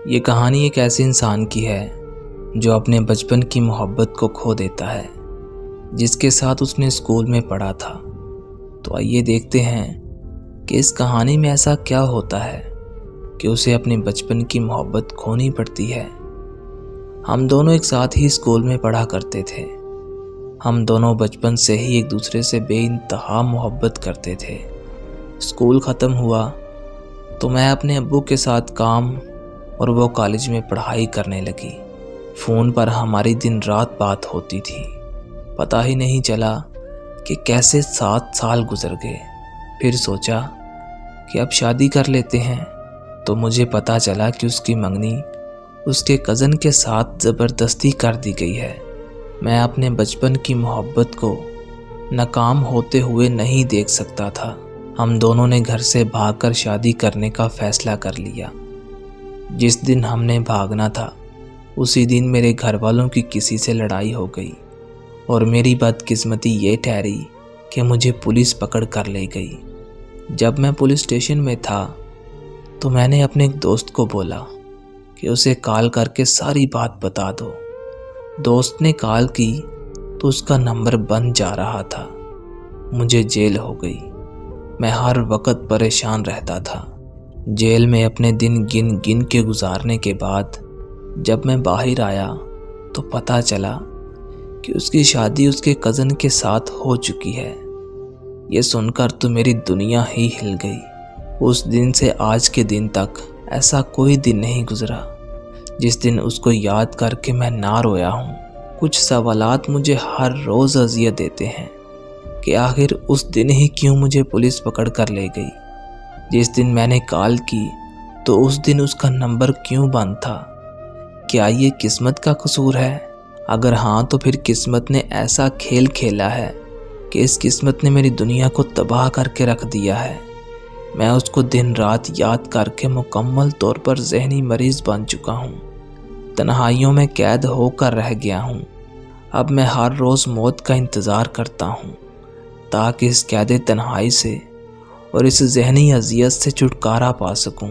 یہ کہانی ایک ایسے انسان کی ہے جو اپنے بچپن کی محبت کو کھو دیتا ہے، جس کے ساتھ اس نے اسکول میں پڑھا تھا۔ تو آئیے دیکھتے ہیں کہ اس کہانی میں ایسا کیا ہوتا ہے کہ اسے اپنے بچپن کی محبت کھونی پڑتی ہے۔ ہم دونوں ایک ساتھ ہی اسکول میں پڑھا کرتے تھے۔ ہم دونوں بچپن سے ہی ایک دوسرے سے بے انتہا محبت کرتے تھے۔ اسکول ختم ہوا تو میں اپنے ابو کے ساتھ کام اور وہ کالج میں پڑھائی کرنے لگی۔ فون پر ہماری دن رات بات ہوتی تھی۔ پتہ ہی نہیں چلا کہ کیسے 7 سال گزر گئے۔ پھر سوچا کہ اب شادی کر لیتے ہیں، تو مجھے پتہ چلا کہ اس کی منگنی اس کے کزن کے ساتھ زبردستی کر دی گئی ہے۔ میں اپنے بچپن کی محبت کو ناکام ہوتے ہوئے نہیں دیکھ سکتا تھا۔ ہم دونوں نے گھر سے بھاگ کر شادی کرنے کا فیصلہ کر لیا۔ جس دن ہم نے بھاگنا تھا اسی دن میرے گھر والوں کی کسی سے لڑائی ہو گئی، اور میری بدقسمتی یہ ٹھہری کہ مجھے پولیس پکڑ کر لے گئی۔ جب میں پولیس اسٹیشن میں تھا تو میں نے اپنے ایک دوست کو بولا کہ اسے کال کر کے ساری بات بتا دو۔ دوست نے کال کی تو اس کا نمبر بند جا رہا تھا۔ مجھے جیل ہو گئی۔ میں ہر وقت پریشان رہتا تھا۔ جیل میں اپنے دن گن گن کے گزارنے کے بعد جب میں باہر آیا تو پتہ چلا کہ اس کی شادی اس کے کزن کے ساتھ ہو چکی ہے۔ یہ سن کر تو میری دنیا ہی ہل گئی۔ اس دن سے آج کے دن تک ایسا کوئی دن نہیں گزرا جس دن اس کو یاد کر کے میں نہ رویا ہوں۔ کچھ سوالات مجھے ہر روز اذیت دیتے ہیں کہ آخر اس دن ہی کیوں مجھے پولیس پکڑ کر لے گئی۔ جس دن میں نے کال کی تو اس دن اس کا نمبر کیوں بند تھا؟ کیا یہ قسمت کا قصور ہے؟ اگر ہاں تو پھر قسمت نے ایسا کھیل کھیلا ہے کہ اس قسمت نے میری دنیا کو تباہ کر کے رکھ دیا ہے۔ میں اس کو دن رات یاد کر کے مکمل طور پر ذہنی مریض بن چکا ہوں۔ تنہائیوں میں قید ہو کر رہ گیا ہوں۔ اب میں ہر روز موت کا انتظار کرتا ہوں تاکہ اس قید تنہائی سے اور اس ذہنی اذیت سے چھٹکارا پا سکوں۔